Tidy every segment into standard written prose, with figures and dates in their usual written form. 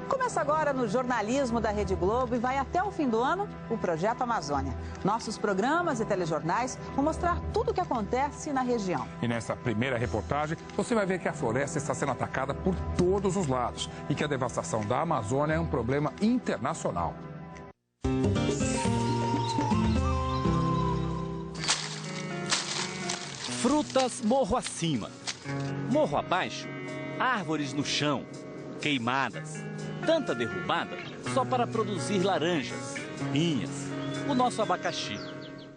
Começa agora no jornalismo da Rede Globo e vai até o fim do ano o Projeto Amazônia. Nossos programas e telejornais vão mostrar tudo o que acontece na região. E nessa primeira reportagem, você vai ver que a floresta está sendo atacada por todos os lados e que a devastação da Amazônia é um problema internacional. Frutas morro acima, morro abaixo, árvores no chão, queimadas. Tanta derrubada só para produzir laranjas, pinhas, o nosso abacaxi.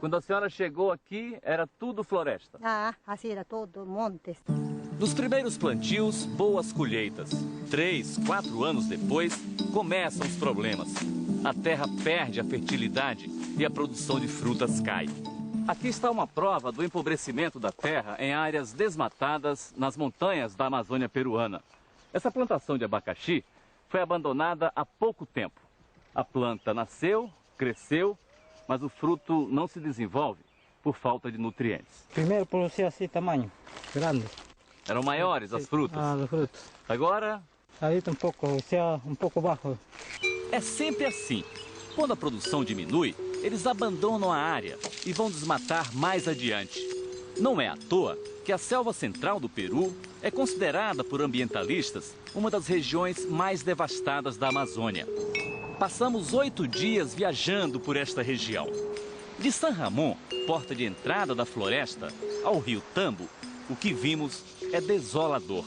Quando a senhora chegou aqui, era tudo floresta? Ah, assim era todo, montes. Nos primeiros plantios, boas colheitas. 3, 4 anos depois, começam os problemas. A terra perde a fertilidade e a produção de frutas cai. Aqui está uma prova do empobrecimento da terra em áreas desmatadas nas montanhas da Amazônia peruana. Essa plantação de abacaxi foi abandonada há pouco tempo. A planta nasceu, cresceu, mas o fruto não se desenvolve por falta de nutrientes. Primeiro produzia assim tamanho, grande. Eram maiores as frutas? Ah, as frutas. Agora? Aí está um pouco baixo. É sempre assim. Quando a produção diminui, eles abandonam a área e vão desmatar mais adiante. Não é à toa que a selva central do Peru é considerada por ambientalistas uma das regiões mais devastadas da Amazônia. Passamos 8 dias viajando por esta região. De San Ramon, porta de entrada da floresta, ao rio Tambo, o que vimos é desolador.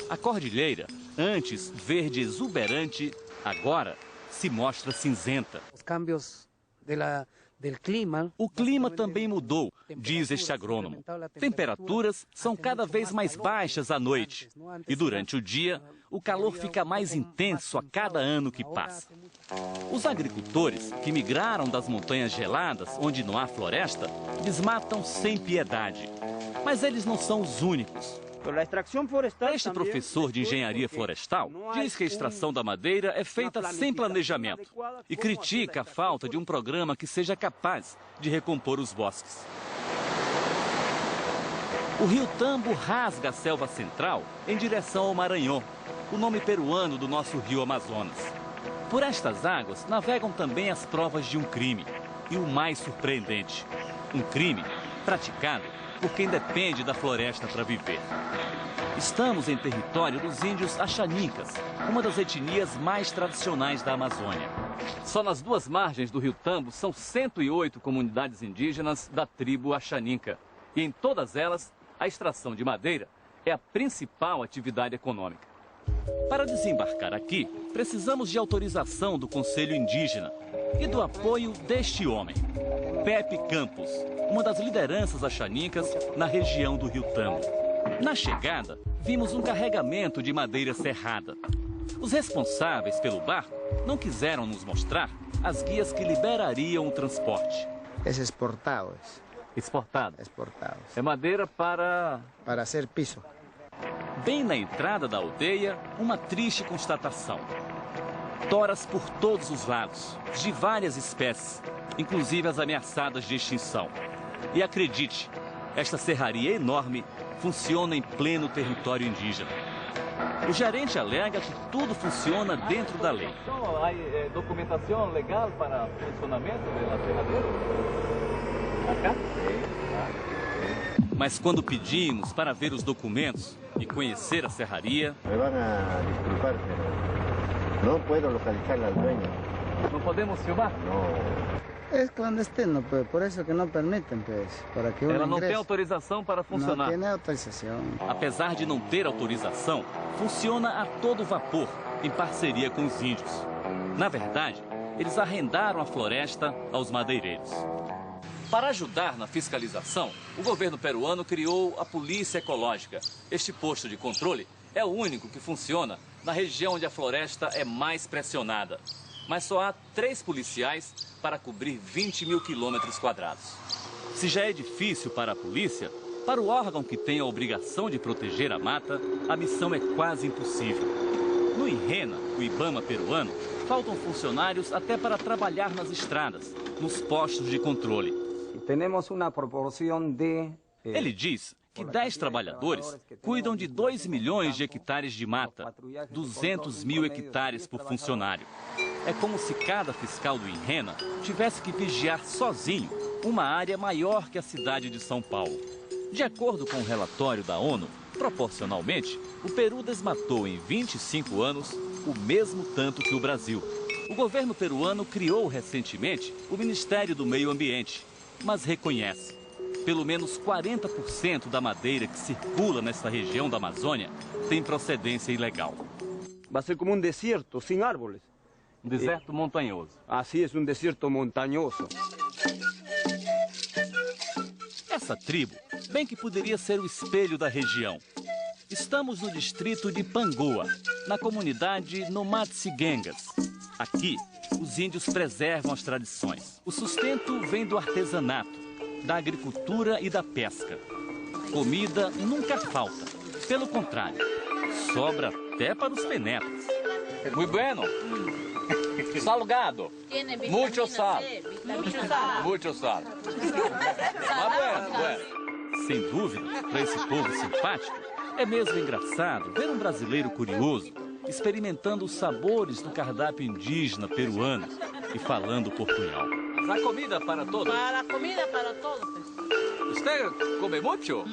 A cordilheira, antes verde exuberante, agora se mostra cinzenta. Os cambios O clima também mudou, diz este agrônomo. Temperaturas são cada vez mais baixas à noite. E durante o dia, o calor fica mais intenso a cada ano que passa. Os agricultores que migraram das montanhas geladas, onde não há floresta, desmatam sem piedade. Mas eles não são os únicos. Este professor de engenharia florestal diz que a extração da madeira é feita sem planejamento e critica a falta de um programa que seja capaz de recompor os bosques. O rio Tambo rasga a selva central em direção ao Maranhão, o nome peruano do nosso rio Amazonas. Por estas águas navegam também as provas de um crime, e o mais surpreendente, um crime praticado por quem depende da floresta para viver. Estamos em território dos índios Axanicas, uma das etnias mais tradicionais da Amazônia. Só nas duas margens do rio Tambo são 108 comunidades indígenas da tribo Axanica. E em todas elas, a extração de madeira é a principal atividade econômica. Para desembarcar aqui, precisamos de autorização do Conselho Indígena e do apoio deste homem, Pepe Campos, uma das lideranças axanicas na região do rio Tambo. Na chegada, vimos um carregamento de madeira serrada. Os responsáveis pelo barco não quiseram nos mostrar as guias que liberariam o transporte. É exportado. Exportado? Exportado. É madeira para... Para ser piso. Bem na entrada da aldeia, uma triste constatação. Toras por todos os lados, de várias espécies, inclusive as ameaçadas de extinção. E acredite, esta serraria enorme funciona em pleno território indígena. O gerente alega que tudo funciona dentro da lei. Há documentação legal para o funcionamento da serraria? Acá? Mas quando pedimos para ver os documentos e conhecer a serraria... Me van a desculpar, pero não posso localizar al dueño. Não podemos filmar? Não. É clandestino, pues, por isso que não permitem, pues, para que Ela não tem autorização para funcionar. Não tem autorização. Apesar de não ter autorização, funciona a todo vapor, em parceria com os índios. Na verdade, eles arrendaram a floresta aos madeireiros. Para ajudar na fiscalização, o governo peruano criou a Polícia Ecológica. Este posto de controle é o único que funciona na região onde a floresta é mais pressionada. Mas só há 3 policiais para cobrir 20 mil quilômetros quadrados. Se já é difícil para a polícia, para o órgão que tem a obrigação de proteger a mata, a missão é quase impossível. No IRENA, o IBAMA peruano, faltam funcionários até para trabalhar nas estradas, nos postos de controle. Temos uma proporção de... Ele diz que 10 trabalhadores cuidam de 2 milhões de hectares de mata, 200 mil hectares por funcionário. É como se cada fiscal do INRENA tivesse que vigiar sozinho uma área maior que a cidade de São Paulo. De acordo com o relatório da ONU, proporcionalmente, o Peru desmatou em 25 anos o mesmo tanto que o Brasil. O governo peruano criou recentemente o Ministério do Meio Ambiente, mas reconhece: pelo menos 40% da madeira que circula nesta região da Amazônia tem procedência ilegal. Vai ser como um deserto, sem árvores. Um deserto montanhoso. Assim é, um deserto montanhoso. Essa tribo, bem que poderia ser o espelho da região. Estamos no distrito de Pangoa, na comunidade Nomatsigengas. Aqui, os índios preservam as tradições. O sustento vem do artesanato, da agricultura e da pesca. Comida nunca falta. Pelo contrário, sobra até para os penetras. Muito bueno. Salgado. Mucho sal. Mucho sal. Ah, bueno. Sem dúvida, para esse povo simpático, é mesmo engraçado ver um brasileiro curioso experimentando os sabores do cardápio indígena peruano e falando portunhol. A comida para todos. Para comida para todos. Você come muito?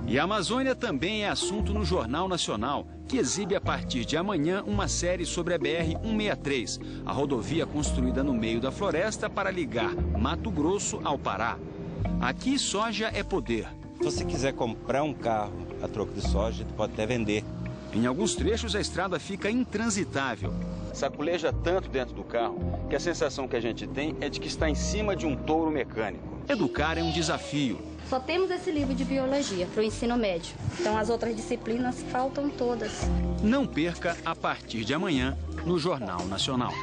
E a Amazônia também é assunto no Jornal Nacional, que exibe a partir de amanhã uma série sobre a BR-163, a rodovia construída no meio da floresta para ligar Mato Grosso ao Pará. Aqui, soja é poder. Se você quiser comprar um carro a troco de soja, pode até vender. Em alguns trechos, a estrada fica intransitável. Saculeja tanto dentro do carro que a sensação que a gente tem é de que está em cima de um touro mecânico. Educar é um desafio. Só temos esse livro de biologia para o ensino médio. Então as outras disciplinas faltam todas. Não perca a partir de amanhã no Jornal Nacional.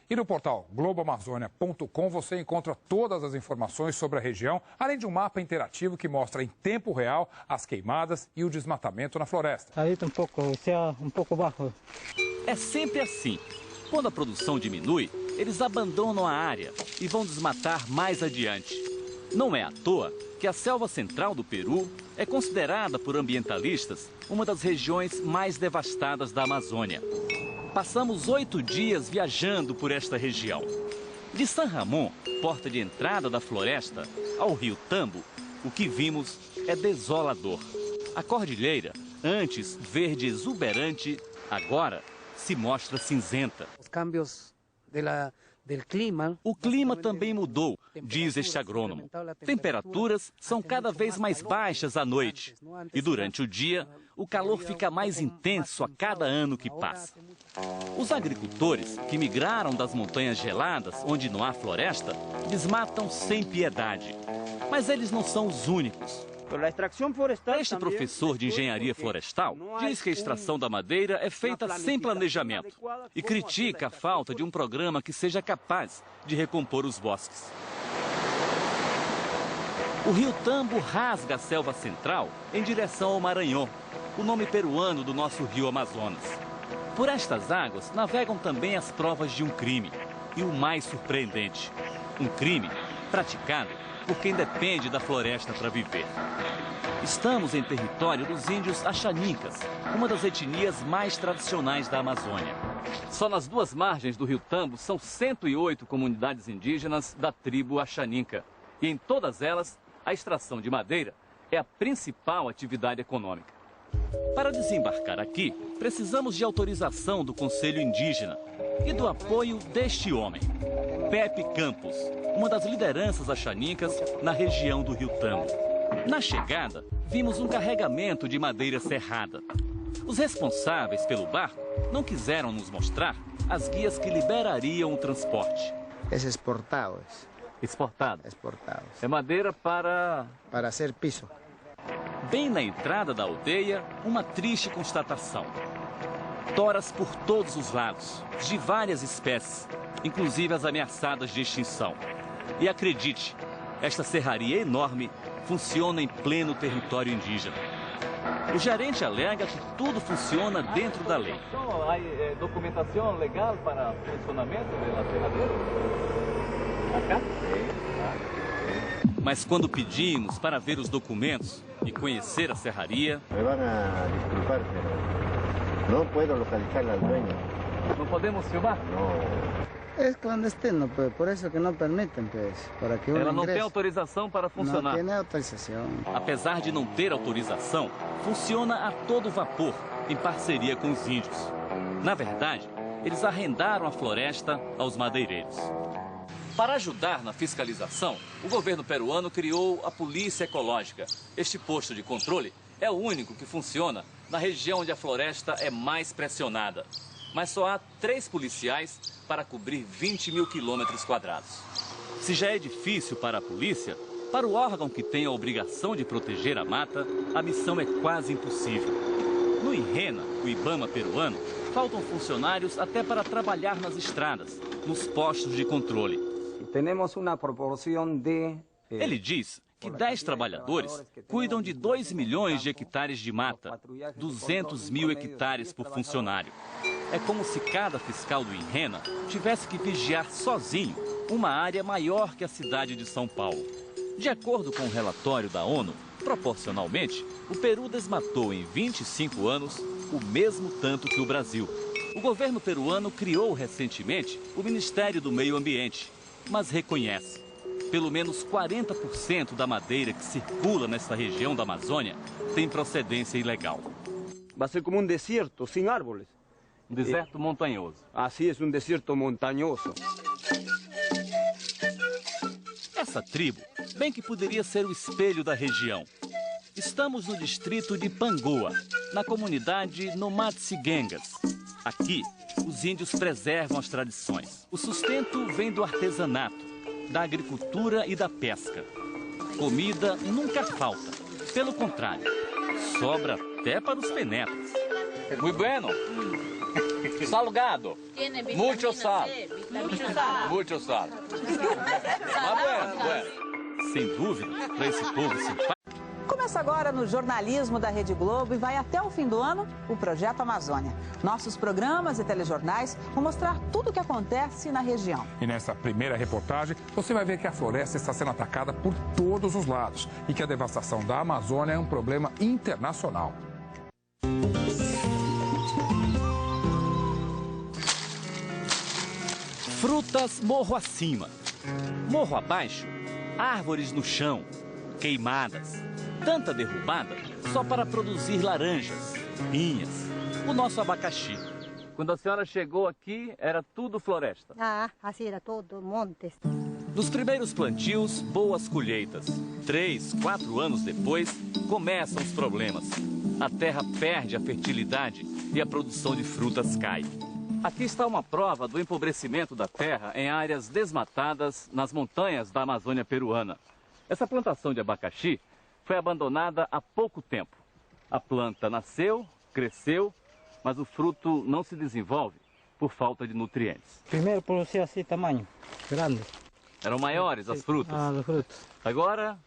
E no portal globoamazônia.com você encontra todas as informações sobre a região, além de um mapa interativo que mostra em tempo real as queimadas e o desmatamento na floresta. Aí está um pouco baixo. É sempre assim. Quando a produção diminui, eles abandonam a área e vão desmatar mais adiante. Não é à toa que a selva central do Peru é considerada por ambientalistas uma das regiões mais devastadas da Amazônia. Passamos 8 dias viajando por esta região. De San Ramon, porta de entrada da floresta, ao rio Tambo, o que vimos é desolador. A cordilheira, antes verde exuberante, agora se mostra cinzenta. Os cambios O clima também mudou, diz este agrônomo. Temperaturas são cada vez mais baixas à noite. E durante o dia, o calor fica mais intenso a cada ano que passa. Os agricultores, que migraram das montanhas geladas, onde não há floresta, desmatam sem piedade. Mas eles não são os únicos. Este professor de engenharia florestal diz que a extração da madeira é feita sem planejamento e critica a falta de um programa que seja capaz de recompor os bosques. O rio Tambo rasga a selva central em direção ao Maranhão, o nome peruano do nosso rio Amazonas. Por estas águas navegam também as provas de um crime. E o mais surpreendente, um crime praticado por quem depende da floresta para viver. Estamos em território dos índios Axanicas, uma das etnias mais tradicionais da Amazônia. Só nas duas margens do rio Tambo são 108 comunidades indígenas da tribo Axanica. E em todas elas, a extração de madeira é a principal atividade econômica. Para desembarcar aqui, precisamos de autorização do Conselho Indígena e do apoio deste homem, Pepe Campos, uma das lideranças axanicas na região do rio Tambo. Na chegada, vimos um carregamento de madeira serrada. Os responsáveis pelo barco não quiseram nos mostrar as guias que liberariam o transporte. É exportado. Exportado? Exportado. É madeira para... Para ser piso. Bem na entrada da aldeia, uma triste constatação. Toras por todos os lados, de várias espécies, inclusive as ameaçadas de extinção. E acredite, esta serraria enorme funciona em pleno território indígena. O gerente alega que tudo funciona dentro da lei. Então, há documentação legal para o funcionamento da serradeira? Acá? Mas quando pedimos para ver os documentos e conhecer a serraria... Me van a disculpar, pero no puedo localizar al dueño. Não podemos filmar? No. Es clandestino, pues, por eso que no permiten, pues, para que uno Ela não ingrese. tem autorização para funcionar. No tiene autorización. Apesar de não ter autorização, funciona a todo vapor, em parceria com os índios. Na verdade, eles arrendaram a floresta aos madeireiros. Para ajudar na fiscalização, o governo peruano criou a Polícia Ecológica. Este posto de controle é o único que funciona na região onde a floresta é mais pressionada. Mas só há 3 policiais para cobrir 20 mil quilômetros quadrados. Se já é difícil para a polícia, para o órgão que tem a obrigação de proteger a mata, a missão é quase impossível. No INRENA, o IBAMA peruano, faltam funcionários até para trabalhar nas estradas, nos postos de controle. Temos uma proporção de... Ele diz que 10 trabalhadores cuidam de 2 milhões de hectares de mata, 200 mil hectares por funcionário. É como se cada fiscal do INRENA tivesse que vigiar sozinho uma área maior que a cidade de São Paulo. De acordo com o relatório da ONU, proporcionalmente, o Peru desmatou em 25 anos o mesmo tanto que o Brasil. O governo peruano criou recentemente o Ministério do Meio Ambiente, mas reconhece: pelo menos 40% da madeira que circula nesta região da Amazônia tem procedência ilegal. Vai ser como deserto, sem árvores. Deserto montanhoso. Assim é, deserto montanhoso. Essa tribo bem que poderia ser o espelho da região. Estamos no distrito de Pangoa, na comunidade Nomatsigengas. Aqui, os índios preservam as tradições. O sustento vem do artesanato, da agricultura e da pesca. Comida nunca falta. Pelo contrário, sobra até para os penetras. Muito bueno. Salgado. Mucho sal. Mucho sal. Mas bueno. Sem dúvida, para esse povo simpático. Começa agora no jornalismo da Rede Globo e vai até o fim do ano o Projeto Amazônia. Nossos programas e telejornais vão mostrar tudo o que acontece na região. E nessa primeira reportagem, você vai ver que a floresta está sendo atacada por todos os lados e que a devastação da Amazônia é um problema internacional. Frutas morro acima, morro abaixo, árvores no chão, queimadas. Tanta derrubada só para produzir laranjas, pinhas, o nosso abacaxi. Quando a senhora chegou aqui, era tudo floresta? Ah, assim era todo, montes. Nos primeiros plantios, boas colheitas. 3, 4 anos depois, começam os problemas. A terra perde a fertilidade e a produção de frutas cai. Aqui está uma prova do empobrecimento da terra em áreas desmatadas nas montanhas da Amazônia peruana. Essa plantação de abacaxi foi abandonada há pouco tempo. A planta nasceu, cresceu, mas o fruto não se desenvolve por falta de nutrientes. Primeiro produzia assim tamanho, grande. Eram maiores as frutas? Ah, as frutas. Agora